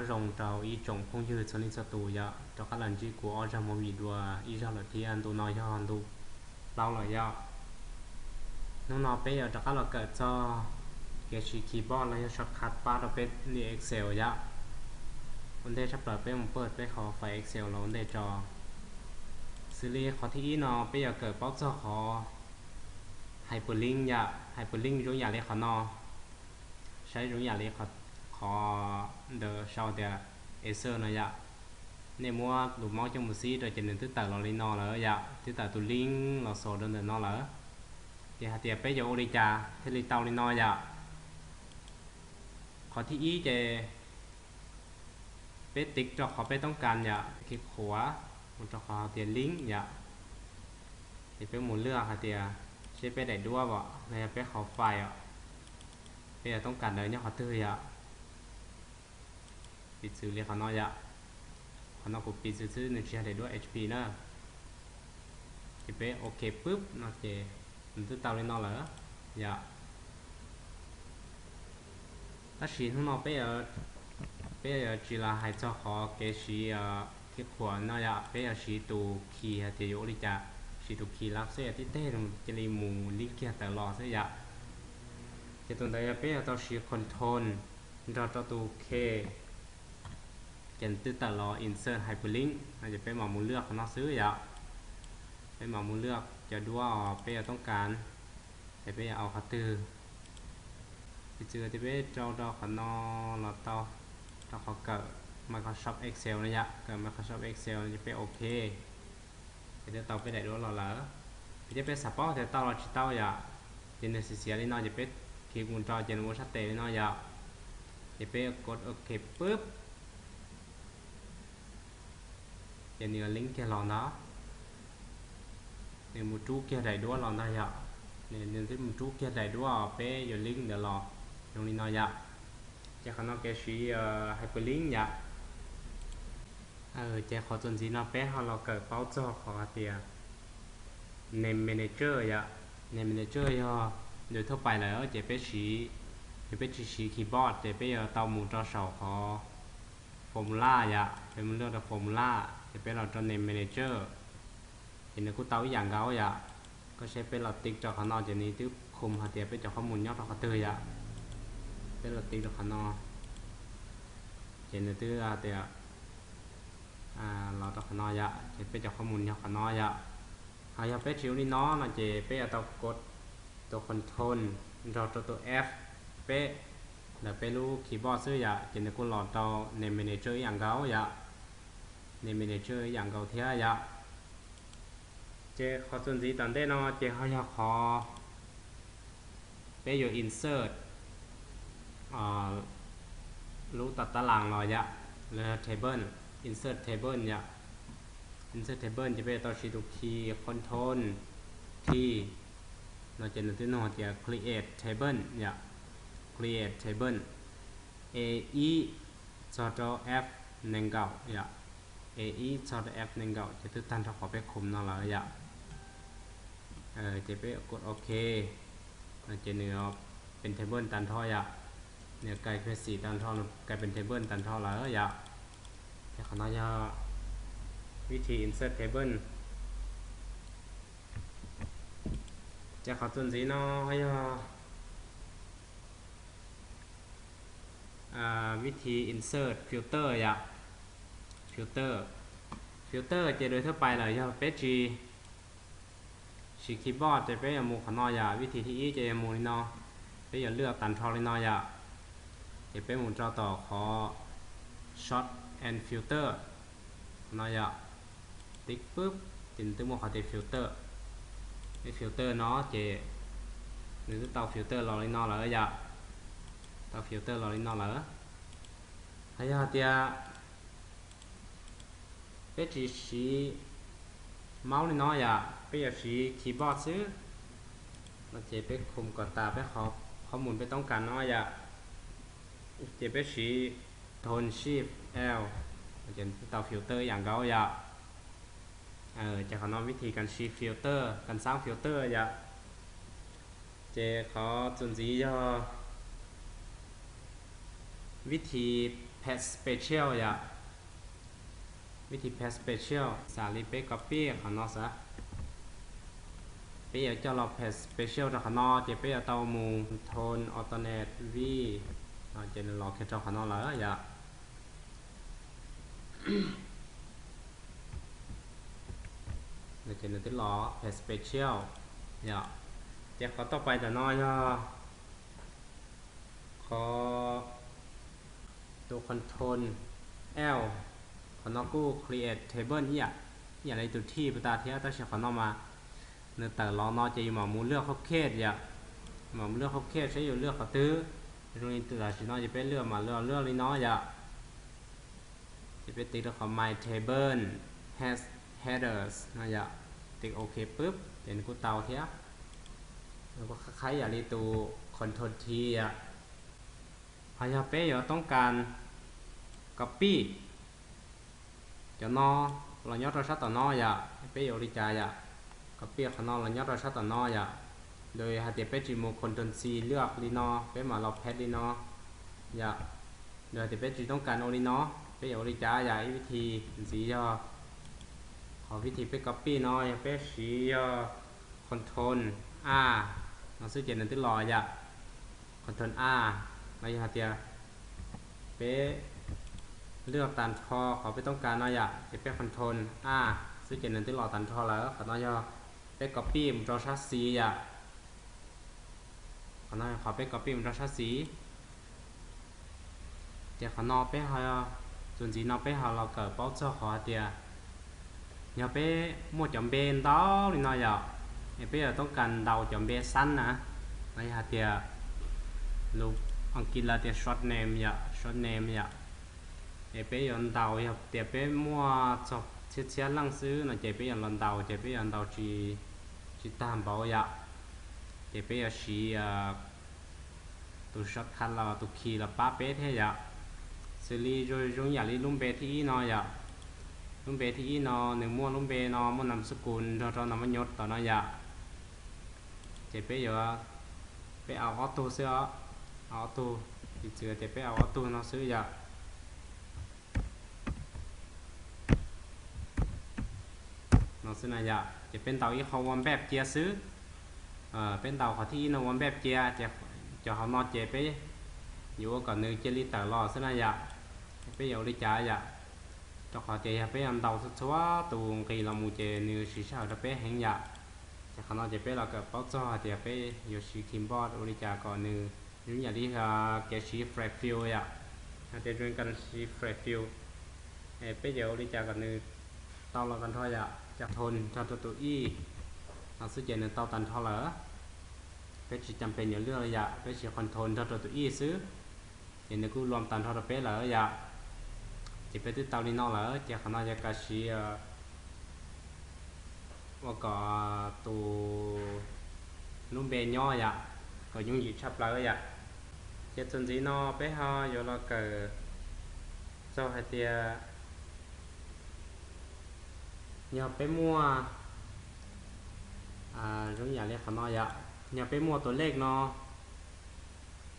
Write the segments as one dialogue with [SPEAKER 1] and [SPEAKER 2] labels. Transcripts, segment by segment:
[SPEAKER 1] nó rồng trào ý trồng không như cho nên cho tù ya cho các lần chỉ của ở trong một vị đùa ý ra là thì anh tụ nói cho anh tụ lâu rồi ya nó bây giờ cho các là cỡ cho cái chỉ keyboard là shortcut bar ở bên đi Excel ya vấn đề sắp tới bên một ปิดไปขอไฟ Excel แล้วvấn đề cho xử lý khóที่nó bây giờ cỡ bóc cho khó hyperlink ya hyperlink giống như là khó nóใช้giống như là khó the sau the Acer này ya nên mua đủ máu trong một xí rồi chỉ nên thứ tự là lên nó là ya thứ tự tụi link là số đơn nó là thì hạt tiệp bây giờ đi trà thế li tàu lên nó ya khóที่ý về tích cho họ phảiต้องการya cái khóa một cho họ tiền link ya thì phải muốn lừa hạt tiệp sẽ phải để đua vào này phải họ file ạ bây giờต้องการเลยเนี่ยเขาตื้ออะปิดซื้อเรียกเขาน้อยอะเขาน้อยกูปิดซื้อหนึ่งเชียร์ได้ด้วย HP นะจะไปโอเคปุ๊บnóจะมันตื้อเตาเลยน้อยเหรอdạ ta chỉ nó bây giờ chỉ là hai cho họ cái gì cái khoản nó dạ bây giờ chỉ tụ khi thì yếu đi chả chỉ tụ khi lắp sẽ tí tê rồi chỉ là mù link kia tờ lò sẽ dạ thì tụi đây bây giờ tao chỉ control cho tụ k kiện từ tờ lò insert hyperlink làจะเป็นหมอมูลเลือกเขาnóซื้อdạเป็นหมอมูลเลือกจะดูว่าbây giờ ต้องการแต่bây giờเอาเขาตื้อthì chưa thì biết choเขาnó là tao choเขาเกิด Microsoft Excel นะdạเกิด Microsoft Excel จะเป็นโอเคthìเดี๋ยวtaoไปได้ด้วยหรอthìจะเป็น support แต่tao là chỉ tao dạ thì nên xíu đi nóจะเป็นkhiคุณจอเจนโมชัดเตยน้อยาวจะไปกดโอเคปุ๊บจะเนื้อลิงก์แค่หลอนđóเนี่ยมูจูแค่ได้ด้วยหลอนได้ยาวเนี่ยเนื้อที่มูจูแค่ได้ด้วยไปอยู่ลิงก์เดี๋ยวรอตรงนี้น้อยาวจะขนาดแค่ชี้hyperlink ยาวจะขอจนสีน้อยไปเราเกิดเป้าจอขอเตีย name manager ยาว name manager ยาวโดยทั่วไปแล้วจะเป็นชี้คีย์บอร์ดจะเป็นเตาหมุนจอเสาของฟอร์มูล่าอย่าเป็นมันเรื่องฟอร์มูล่าจะเป็นเราจอเนมแมเนเจอร์เห็นในกูเตาอย่างเก่าอย่าก็ใช้เป็นเราติ๊กจอขานอจะนี้ที่คุมหาเตียเป็นจอข้อมูลยอดเราเตยอย่าเป็นเราติ๊กจอขานอเห็นในที่เตียเราจอขานออย่าจะเป็นจอข้อมูลยอดขานออย่าหากเป็นชิวนี่น้อเราจะเป็นเตากดตัวคอนโทรลเราตัว F เป๊ะแล้วไปรู้คีย์บอร์ดซื้ออย่าจะในกูหลอดตัว name manager อย่างเก่าอย่า name manager อย่างเก่าเทียอย่าเจ้ขอส่วนสีตอนได้เนาะเจ้เขาอยากขอไปอยู่ insert รู้ตัดตารางหน่อยอย่าแล้ว table insert table อย่า insert table จะเป็นตัวชีตุคีย์ control ที่เราจะนึกถึงหน่อยจะ create table อย่า create table ae จอ f หนึ่งเก่าอย่า ae จอ f หนึ่งเก่าจะทุกท่านขอไปคุมนั่นแหละอย่าจะไปกดโอเคจะเนื้อเป็น table ตันท่ออย่าเนื้อไก่เป็นสีตันท่อกลายเป็น table ตันท่อแล้วอย่าจะขออนุญาตวิธี insert tableจะขอส่วนสีน้อยวิธี insert filter อย่า filter จะโดยทั่วไปเลยอย่าเป็นชีคีย์บอร์ดจะเป็นมูขนออย่าวิธีที่อีจะมูนี่เนาะเป็นอย่าเลือกตันทอเลยเนาะอย่าจะเป็นมูจอต่อขอ short and filter เนาะอย่าติ๊กปุ๊บจินตึ้งมูขอติด filter ไอ้ filter เนาะจะหรือเตา filter รอเลยเนาะเลยอย่าเตา filter รอเลยเนาะเลยhay là tia cái chỉ máu này nó dạ bây giờ chỉ keyboard xứ nó chỉ biết khung còn ta biết họ muốn biếtต้องการnó dạ chỉ biết chỉ tone shift L trên tàu filter dạng gấu dạจะเขาน้องวิธีการ shift filter การสร้าง filter dạจะเขาจุนจีย่อวิธี paste special อย่าวิธี paste special สาลีเป๊ก copy ข้างนอกซะเป๊ะจะเรา paste special จากข้างนอกจะเป๊ะเตามู tone alternate v จะเราแค่จากข้างนอกแล้วอย่าเดี๋ยวจะนึกถึงล้อ paste special อย่าจะเขาต่อไปแต่น้อยก็ขอตัว control L ขอนอกู้ create table อย่าในตัวที่ประตาเทียตั้งแต่ขอนอมาเนื้อแต่ล้อนอจะอยู่หมอมูเลือกเขาเคสอย่าหมอมูเลือกเขาเคสใช้อยู่เลือกเขาตื้อตรงนี้ตัวชิ้นน้อยจะเป็นเลือกมาเลือกลิ้นน้อยอย่าจะเป็นติ๊กตัวของ my table has headers นะอย่าติ๊กโอเคปุ๊บเดี๋ยวกูเตาเทียแล้วก็คล้ายๆอย่ารีตู control T อ่ะพายาเป้อย่าต้องการ copy จะนอเรายอดเราชัดต่อนออย่าเป้อย่าริจาอย่า copy ข้างนอกเรายอดเราชัดต่อนออย่าโดยหาเตียเป้จิโม control C เลือกลีนอเป้มาเราแพทลีนออย่าโดยเตียเป้จิต้องการโอลีนอเป้อย่าริจาอย่าวิธีสีย่อขอวิธีเป้ copy นออย่าเป้สีย่อ control R เราซื้อเจนนั่นที่รออย่า control R เราอย่าเตียเป้เลือกตันทอเขาไม่ต้องการน้อยจะเป็นคอนโทรลซึ่งเจนนั้นที่รอตันทอแล้วเขาน้อยเป็น copy มันจะชัดสีเขาน้อยเขาเป็น copy มันจะชัดสีเดี๋ยวเขานอไปหาส่วนจีนอไปหาเราเกิดป้อเจ้าขอเดียอย่าไปมั่วจำเป็นต่อหรือน้อยอย่าไปต้องการเดาจำเป็นสั้นนะน้อยเดียลูกอังกฤษละเดีย short name short name chế bé yon đào học chế bé mua cho chiếc lăng xứ là chế bé yon lần đào chế bé yon đào chỉ tam bảo ya chế bé yon chỉ tụ short cut là tụ khi là ba bé thế ya xử lý rồi dùng nhà lý lung bé thì nó ya lung bé thì nó nếu mua lung bé nó muốn làm school cho nó mới nhốt tao nó ya chế bé yon bé ao auto xưa auto thì chưa chế bé ao auto nó xứ ya nó sẽ này dạ chỉ bên tàu ý không quan bẹp chia xứ bên tàu họ thi nó quan bẹp chia cho họ nó chế bé dù còn nơi chơi lý tờ lò sẽ này dạ bé dầu đi trả dạ cho họ chế bé ăn tàu số tù kỳ là mù chế như xí sao cho bé hẹn dạ cho họ nó chế bé là cái bao cho họ chế bé dù xí kim bọt đi trả còn như những nhà đi cái xí fresh fuel dạ để chuyên cần xí fresh fuel bé dầu đi trả còn như tao là cần thôi dạจากทนจากตัวอีเราซื้อเจนเตาตันทอเหรอเป็นจำเป็นอย่างเรื่องระยะเป็นเสียคอนโทรลจากตัวอีซื้อเจนกูรวมตันทอระเป๊ะเหรอระยะจะเป็นที่เตาลีนอเหรอจากขนาดกาชีว่าก็ตัวนุ่มเบนย่อยะก็ยุ่งหยิบชับเลยระยะจะจนจีนอเป๊ะฮะอยู่เราเกิดเจ้าไฮเตียnhà bé mua giống nhà lấy khả nói vậy nhà bé muaตัวเลขเนาะ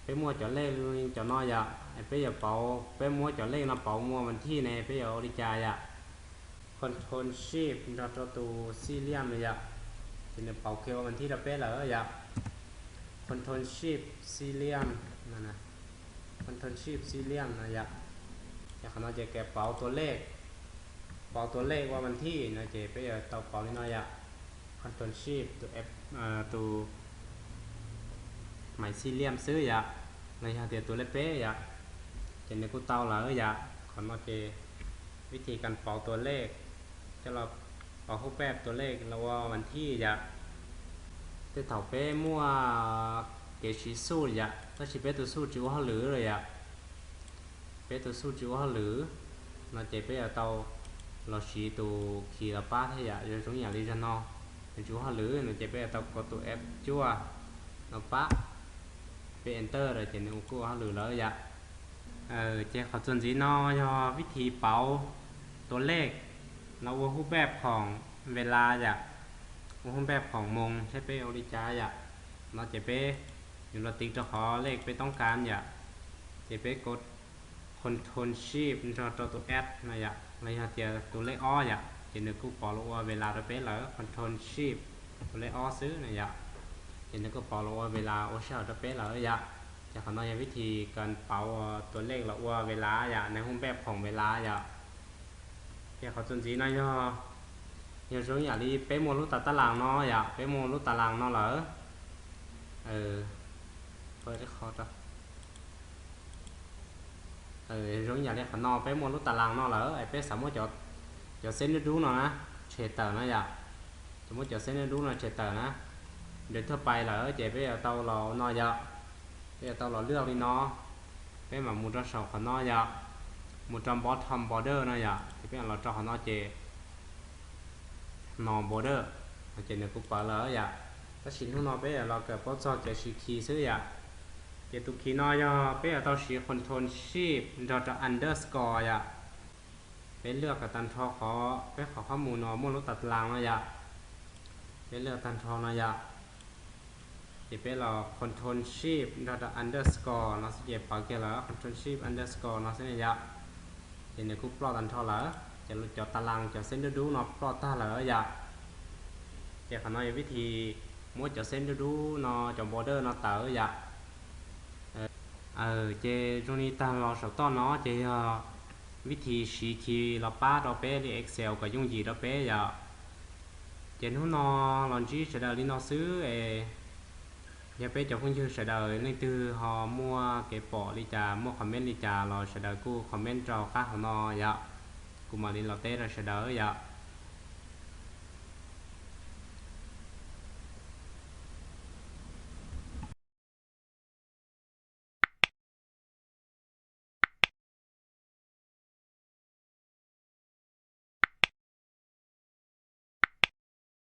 [SPEAKER 1] bé mua choเลขluôn cho nói vậy bé giờ bảo bé mua choเลขเนาะbảo mua วันที่này bé giờ đi trả vậy control shift cho tụ serial này vậy thì nó bảo kêu วันที่เราbé là vậy control shift serial này nè control shift serial này vậy nhà khả nóiจะแกะเป๋าตัวเลขเป่าตัวเลขว่าวันที่นะเจไปเตาเป่านิดหน่อยอะคอนโทรลชีพตัว F ตัวหมายสี่เหลี่ยมซื้ออะในหาเตียตัวเล็กเป๊ะอะเจนในกูเตาเหรออะขอนมาเจวิธีการเป่าตัวเลขจะเราเป่าคู่แป๊บตัวเลขเราว่าวันที่อะจะเต่าเป๊ะมั่วเกชิสู้อะถ้าชิเป๊ะตัวสู้จิ๋วเขาหรือเลยอะเป๊ะตัวสู้จิ๋วเขาหรือนะเจไปเตาเราชี้ตัวขีละป้าที่อยากจะตรงอย่างนี้จะนอเป็นจูฮัลหรือหนูจะไปตัวกดตัว F จั่วเราป้าไป Enter เลยจะนึกกูฮัลหรือแล้วอยากเจ้าเขาจนสีนอย่อวิธีเป่าตัวเลขเราว่ารูปแบบของเวลาอยากรูปแบบของมงใช่ไปออริจาอยากเราจะไปอยู่เราติ๊กจะขอเลขไปต้องการอยากจะไปกด control shift choตัว s นะยะในฮะเตียตัวเลขอ้อยะจะนึกกูปอลว่าเวลาเราเป็นแล้ว control shift ตัวเลขอ้อซื้อนะยะจะนึกกูปอลว่าเวลาโอเชียเราเป็นแล้วยะจะขอน้อยวิธีการเป่าตัวเลขเราว่าเวลายะในห้องแบบของเวลายะเดี๋ยวเขาจนจีน้อยย่อnhiều số nhà đi bé mua lúc ta làng nó dạ bé mua lúc ta làng nó lỡ hơi rất khó cho số nhà đi nó bé mua lúc ta làng nó lỡ bé sắm một chỗ xin nó đúng nó á chế tờ nó dạ chúng một chỗ xin nó đúng nó chế tờ nó để thưa bay lỡ chế bé ở tàu lò nó dạ bé ở tàu lò lướt đi nó bé mà mua cho sọc nó dạ 100 bottom border นะอย่าที่เป็นเราจะหาnó chế non border chế này cũng phải làอย่าถ้าชิ้นของnó bây giờเราเกิด bot จะ key ซื้ออย่าเดี๋ยวตุก key น้อยย่อbây giờ ต้องชี้ control shift เราจะ underscore อย่าเป็นเลือกกับตันทอขอไปขอข้อมูลเนาะมุ่งลดตัดรางนะอย่าเป็นเลือกตันทอนะอย่าเดี๋ยวไปเรา control shift เราจะ underscore เราจะเก็บปากเกลือ control shift underscore เราจะเนี่ยอย่าเดี๋ยวกูปลอดตันทอเหรอจะรู้จักตารางจะเส้นดูเนาะปลอดตาเหรออย่าจะขอน้อยวิธีมั่วจะเส้นดูเนาะจะ border เนาะเต๋ออย่าเจตรงนี้ตามเราสต้อนเนาะเจวิธีชี้คีย์เราป้าเราเป๊ะใน Excel กับยุ่งยีเราเป๊ะอย่าเจนู้นเนาะลองชี้เสร็จแล้วนี่เนาะซื้ออย่าเป๊ะจะคุณชื่อเสร็จแล้วนี่คือhọ mua cái bỏ đi trà mua comment đi trà rồi sẽ đợi cô comment cho các họ nó dạ cô mà đi lọt tết rồi sẽ đợi dạ